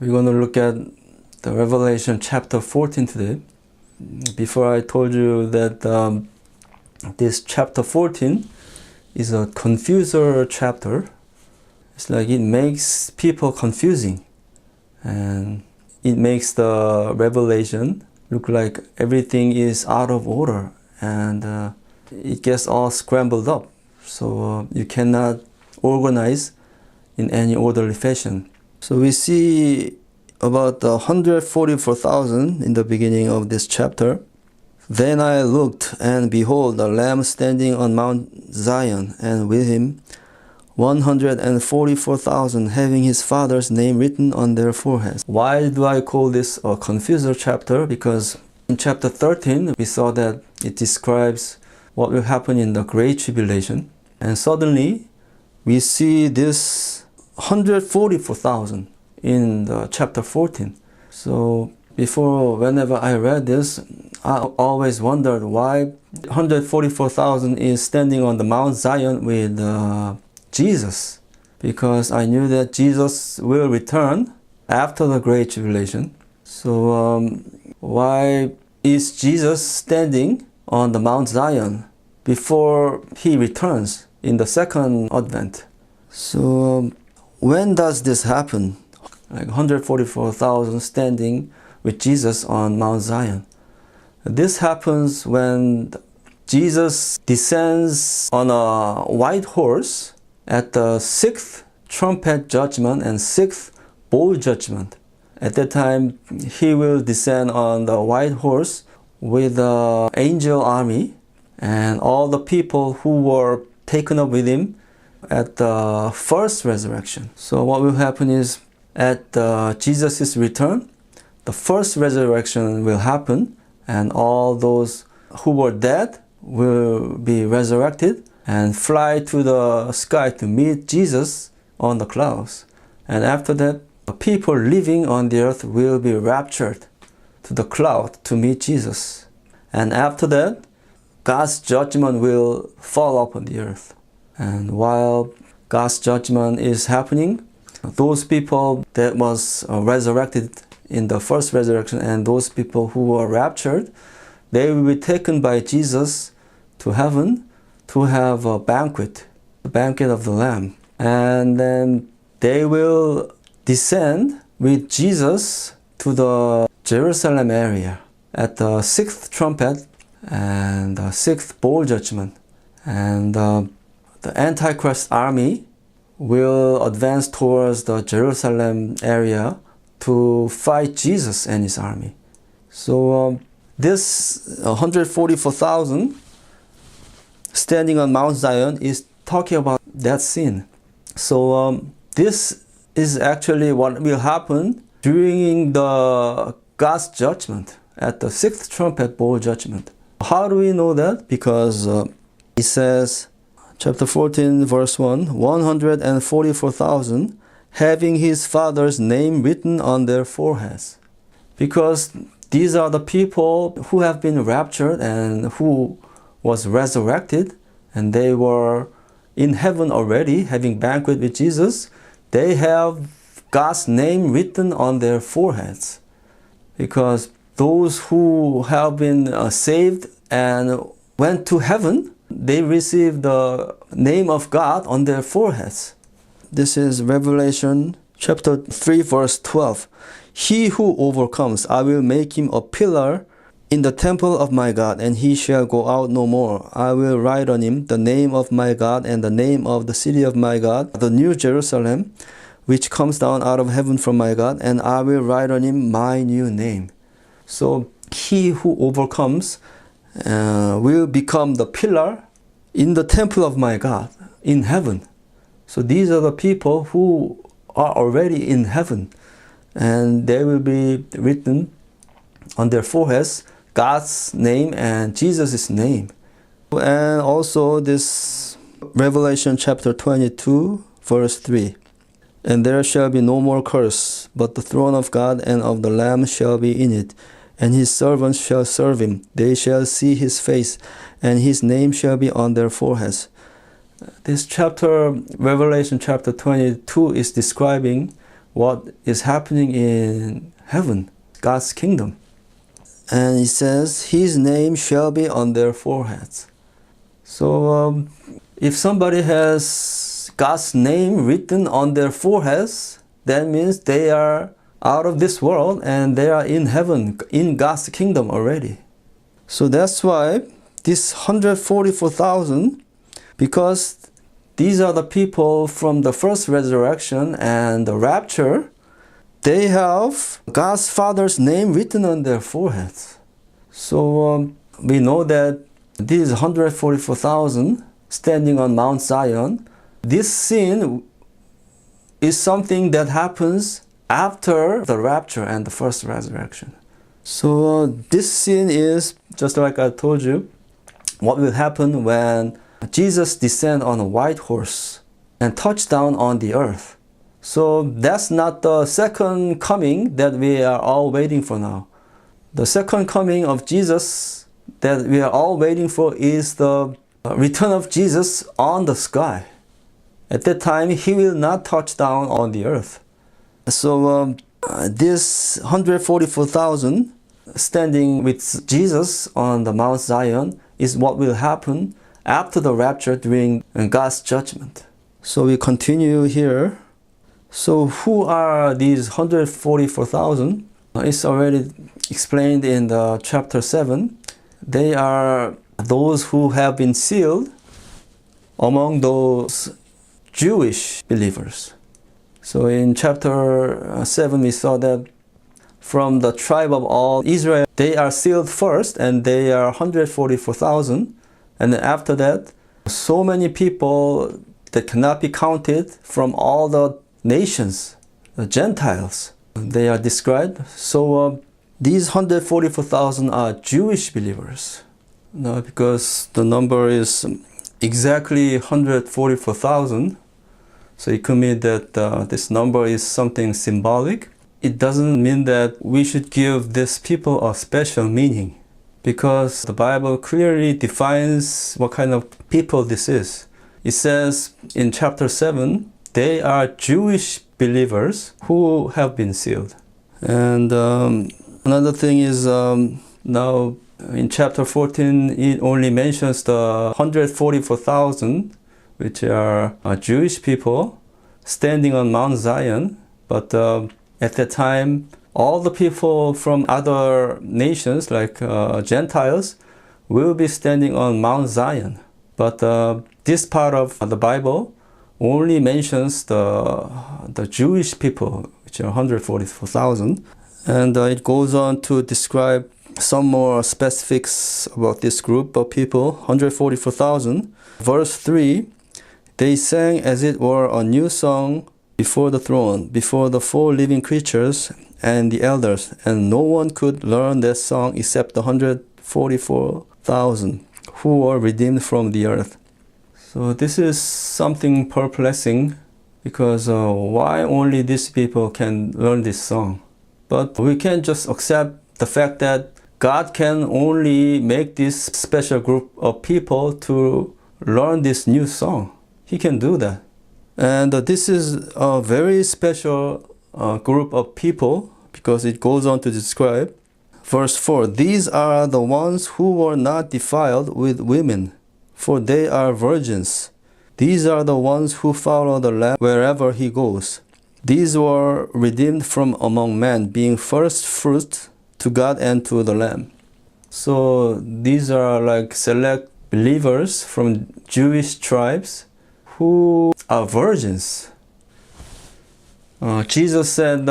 We're going to look at the Revelation chapter 14 today. Before I told you that this chapter 14 is a confuser chapter. It's like it makes people confusing, and it makes the Revelation look like everything is out of order, and it gets all scrambled up, so you cannot organize in any orderly fashion. So we see about 144,000 in the beginning of this chapter. Then I looked, and behold, a Lamb standing on Mount Zion, and with him 144,000, having his Father's name written on their foreheads. Why do I call this a confuser chapter? Because in chapter 13, we saw that it describes what will happen in the Great Tribulation. And suddenly, we see this 144,000 in the chapter 14. So before, whenever I read this, I always wondered why 144,000 is standing on the Mount Zion with Jesus, because I knew that Jesus will return after the Great Tribulation. So why is Jesus standing on the Mount Zion before he returns in the second advent? So when does this happen? Like 144,000 standing with Jesus on Mount Zion. This happens when Jesus descends on a white horse at the sixth trumpet judgment and sixth bowl judgment. At that time, he will descend on the white horse with the angel army and all the people who were taken up with him at the first resurrection. So what will happen is, at Jesus' return, the first resurrection will happen, and all those who were dead will be resurrected and fly to the sky to meet Jesus on the clouds. And after that, the people living on the earth will be raptured to the cloud to meet Jesus. And after that, God's judgment will fall upon the earth. And while God's judgment is happening, those people that was resurrected in the first resurrection and those people who were raptured, they will be taken by Jesus to heaven to have a banquet, the banquet of the Lamb. And then they will descend with Jesus to the Jerusalem area at the sixth trumpet and the sixth bowl judgment. And the Antichrist army will advance towards the Jerusalem area to fight Jesus and his army. So this 144,000 standing on Mount Zion is talking about that scene. So this is actually what will happen during the God's judgment at the sixth trumpet bowl judgment. How do we know that? Because it says, chapter 14, verse 1, 144,000 having his Father's name written on their foreheads. Because these are the people who have been raptured and who was resurrected, and they were in heaven already having banquet with Jesus. They have God's name written on their foreheads. Because those who have been saved and went to heaven, they receive the name of God on their foreheads. This is Revelation chapter 3 verse 12. He who overcomes, I will make him a pillar in the temple of my God, and he shall go out no more. I will write on him the name of my God and the name of the city of my God, the new Jerusalem, which comes down out of heaven from my God, and I will write on him my new name. So he who overcomes will become the pillar in the temple of my God in heaven. So these are the people who are already in heaven, and they will be written on their foreheads God's name and Jesus' name. And also this Revelation chapter 22 verse 3. And there shall be no more curse, but the throne of God and of the Lamb shall be in it, and his servants shall serve him. They shall see his face, and his name shall be on their foreheads. This chapter, Revelation chapter 22, is describing what is happening in heaven, God's kingdom. And it says, His name shall be on their foreheads. So if somebody has God's name written on their foreheads, that means they are out of this world and they are in heaven, in God's kingdom already. So that's why this 144,000, because these are the people from the first resurrection and the rapture, they have God's Father's name written on their foreheads. So we know that these 144,000 standing on Mount Zion, this scene is something that happens after the rapture and the first resurrection. So this scene is, just like I told you, what will happen when Jesus descends on a white horse and touch down on the earth. So that's not the second coming that we are all waiting for now. The second coming of Jesus that we are all waiting for is the return of Jesus on the sky. At that time, He will not touch down on the earth. So this 144,000 standing with Jesus on the Mount Zion is what will happen after the rapture during God's judgment. So we continue here. So who are these 144,000? It's already explained in the chapter 7. They are those who have been sealed among those Jewish believers. So in chapter 7 we saw that from the tribe of all Israel, they are sealed first and they are 144,000. And then after that, so many people that cannot be counted from all the nations, the Gentiles, they are described. So these 144,000 are Jewish believers. No, because the number is exactly 144,000. So it could mean that this number is something symbolic. It doesn't mean that we should give these people a special meaning, because the Bible clearly defines what kind of people this is. It says in chapter 7, they are Jewish believers who have been sealed. And another thing is now in chapter 14, it only mentions the 144,000, which are Jewish people standing on Mount Zion. But at that time, all the people from other nations, like Gentiles, will be standing on Mount Zion. But this part of the Bible only mentions the Jewish people, which are 144,000. And it goes on to describe some more specifics about this group of people, 144,000. Verse 3, they sang as it were a new song before the throne, before the four living creatures and the elders, and no one could learn that song except the 144,000 who were redeemed from the earth. So this is something perplexing, because why only these people can learn this song? But we can't just accept the fact that God can only make this special group of people to learn this new song. He can do that. And this is a very special group of people, because it goes on to describe. Verse 4, these are the ones who were not defiled with women, for they are virgins. These are the ones who follow the Lamb wherever He goes. These were redeemed from among men, being first fruits to God and to the Lamb. So these are like select believers from Jewish tribes who are virgins. Jesus said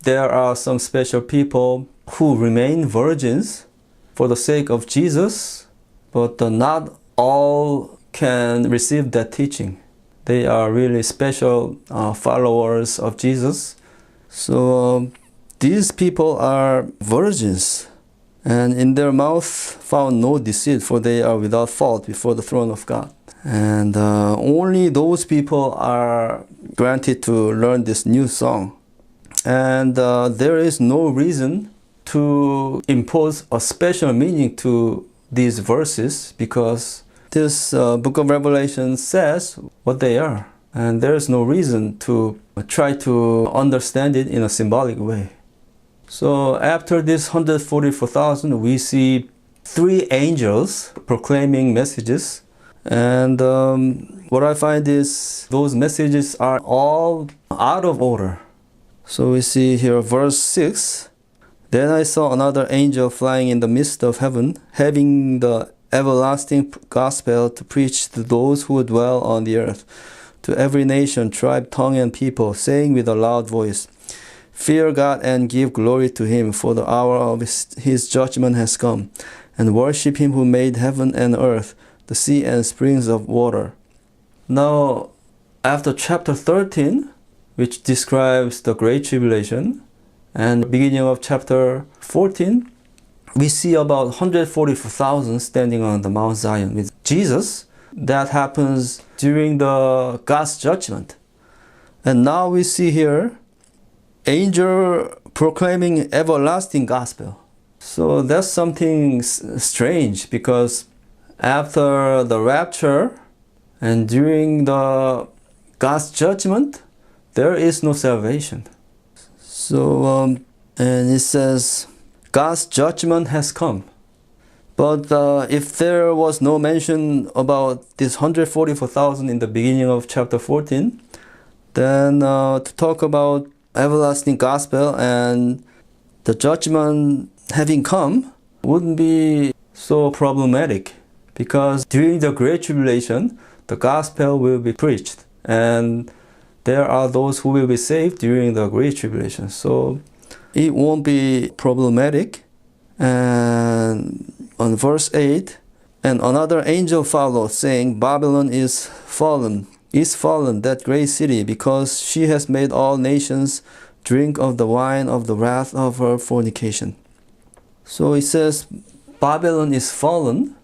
there are some special people who remain virgins for the sake of Jesus, but not all can receive that teaching. They are really special followers of Jesus. So these people are virgins, and in their mouth found no deceit, for they are without fault before the throne of God. And only those people are granted to learn this new song. And there is no reason to impose a special meaning to these verses, because this book of Revelation says what they are. And there is no reason to try to understand it in a symbolic way. So after this 144,000, we see 3 angels proclaiming messages. And what I find is those messages are all out of order. So we see here verse 6. Then I saw another angel flying in the midst of heaven, having the everlasting gospel to preach to those who dwell on the earth, to every nation, tribe, tongue, and people, saying with a loud voice, Fear God and give glory to Him, for the hour of His judgment has come, and worship Him who made heaven and earth, the sea and springs of water. Now, after chapter 13, which describes the Great Tribulation, and the beginning of chapter 14, we see about 144,000 standing on the Mount Zion with Jesus. That happens during the God's judgment. And now we see here angel proclaiming everlasting gospel. So that's something strange, because after the rapture and during the God's judgment, there is no salvation. So, and it says, God's judgment has come. But if there was no mention about this 144,000 in the beginning of chapter 14, then to talk about everlasting gospel and the judgment having come wouldn't be so problematic, because during the Great Tribulation, the gospel will be preached, and there are those who will be saved during the Great Tribulation. So it won't be problematic. And on verse 8, and another angel followed, saying, Babylon is fallen, that great city, because she has made all nations drink of the wine of the wrath of her fornication. So it says Babylon is fallen.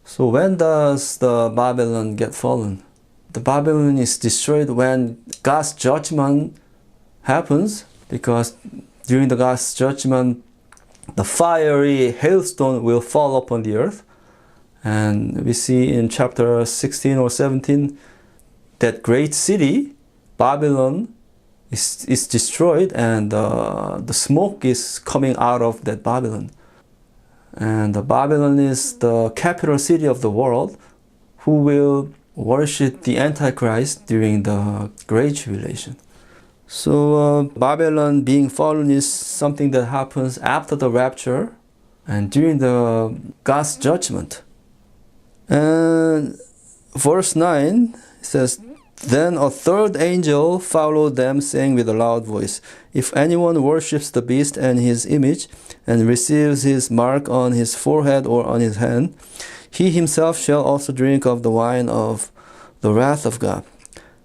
So when does the Babylon get fallen? The Babylon is destroyed when God's judgment happens, because during the God's judgment, the fiery hailstone will fall upon the earth. And we see in chapter 16 or 17 that great city, Babylon, is destroyed, and the smoke is coming out of that Babylon. And Babylon is the capital city of the world, who will worship the Antichrist during the Great Tribulation. So Babylon being fallen is something that happens after the rapture and during the God's judgment. And verse 9 says, Then a third angel followed them, saying with a loud voice, If anyone worships the beast and his image, and receives his mark on his forehead or on his hand, he himself shall also drink of the wine of the wrath of God,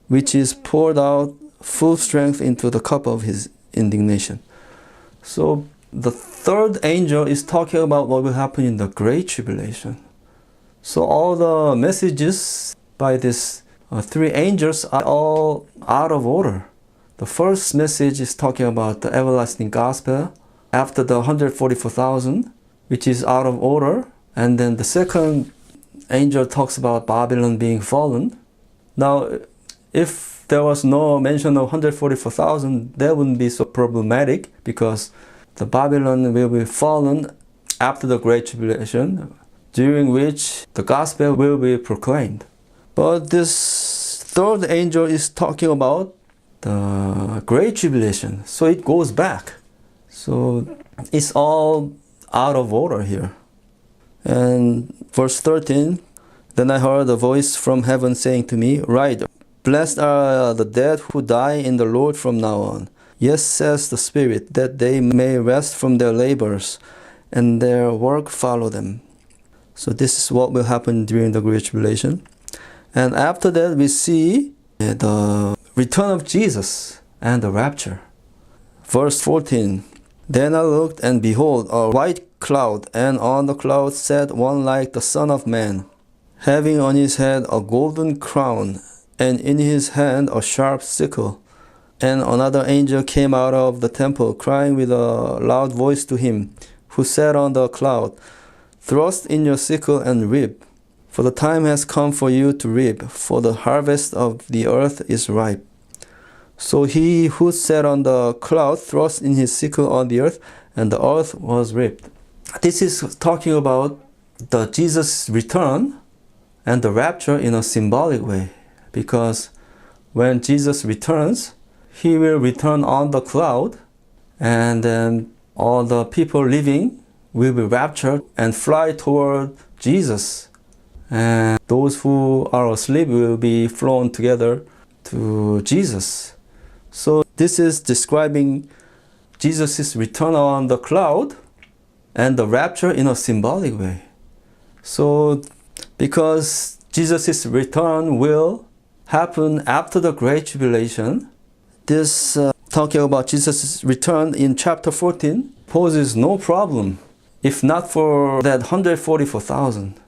which is poured out full strength into the cup of his indignation. So the third angel is talking about what will happen in the Great Tribulation. So all the messages by these 3 angels are all out of order. The first message is talking about the everlasting gospel after the 144,000, which is out of order. And then the second angel talks about Babylon being fallen. Now, if there was no mention of 144,000, that wouldn't be so problematic, because the Babylon will be fallen after the Great Tribulation, during which the gospel will be proclaimed. But this third angel is talking about the Great Tribulation, so it goes back. So it's all out of order here. And verse 13, Then I heard a voice from heaven saying to me, Write, Blessed are the dead who die in the Lord from now on. Yes, says the Spirit, that they may rest from their labors, and their work follow them. So this is what will happen during the Great Tribulation. And after that, we see the return of Jesus and the rapture. Verse 14, Then I looked, and behold, a white cloud, and on the cloud sat one like the Son of Man, having on his head a golden crown, and in his hand a sharp sickle. And another angel came out of the temple, crying with a loud voice to him who sat on the cloud, Thrust in your sickle and reap, for the time has come for you to reap, for the harvest of the earth is ripe. So he who sat on the cloud thrust in his sickle on the earth, and the earth was ripped. This is talking about the Jesus' return and the rapture in a symbolic way, because when Jesus returns, he will return on the cloud, and then all the people living will be raptured and fly toward Jesus, and those who are asleep will be flown together to Jesus. So this is describing Jesus' return on the cloud and the rapture in a symbolic way. So because Jesus' return will happen after the Great Tribulation, this talking about Jesus' return in chapter 14 poses no problem, if not for that 144,000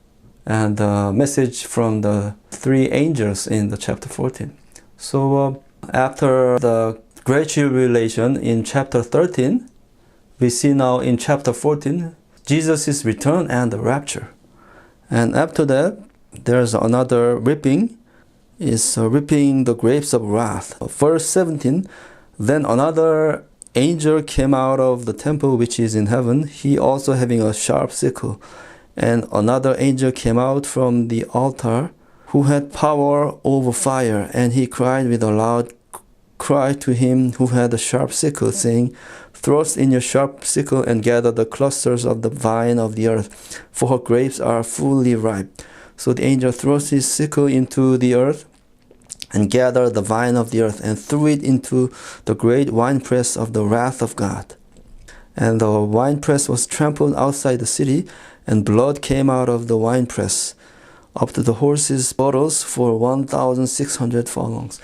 and the message from the three angels in the chapter 14. So after the Great Tribulation in chapter 13, we see now in chapter 14 Jesus' return and the rapture. And after that, there's another ripping, is ripping the grapes of wrath. Verse 17, then another angel came out of the temple which is in heaven, he also having a sharp sickle. And another angel came out from the altar, who had power over fire, and he cried with a loud cry to him who had a sharp sickle, saying, thrust in your sharp sickle and gather the clusters of the vine of the earth, for her grapes are fully ripe. So the angel thrust his sickle into the earth and gathered the vine of the earth and threw it into the great winepress of the wrath of God. And the winepress was trampled outside the city, and blood came out of the winepress up to the horses' bottles for 1,600 furlongs.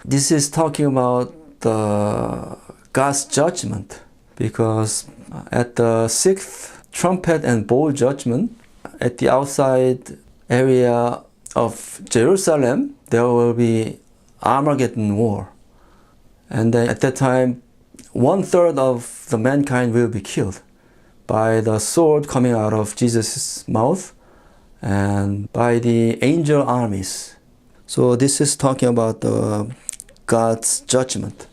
This is talking about the God's judgment, because at the sixth trumpet and bowl judgment, at the outside area of Jerusalem, there will be Armageddon war. And then at that time, 1/3 of the mankind will be killed by the sword coming out of Jesus' mouth and by the angel armies. So this is talking about God's judgment.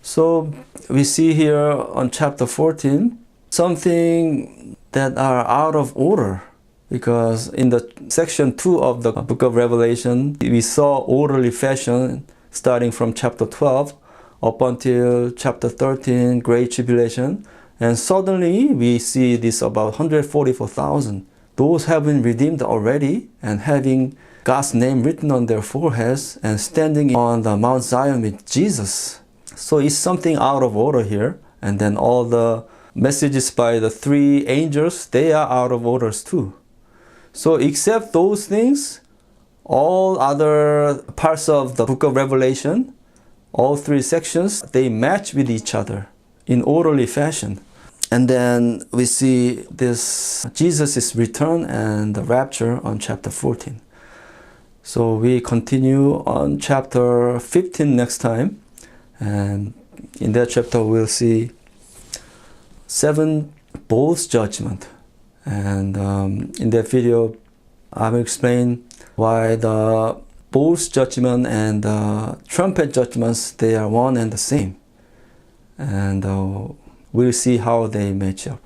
So we see here on chapter 14 something that are out of order, because in the section 2 of the book of Revelation, we saw orderly fashion starting from chapter 12 up until chapter 13, Great Tribulation. And suddenly we see this about 144,000. Those have been redeemed already and having God's name written on their foreheads and standing on the Mount Zion with Jesus. So it's something out of order here. And then all the messages by the three angels, they are out of orders too. So except those things, all other parts of the book of Revelation, all three sections, they match with each other in orderly fashion. And then we see this Jesus' return and the rapture on chapter 14. So we continue on chapter 15 next time. And in that chapter we'll see 7 bowls judgment. And in that video I will explain why the bowls judgment and the trumpet judgments, they are one and the same. And we'll see how they match up.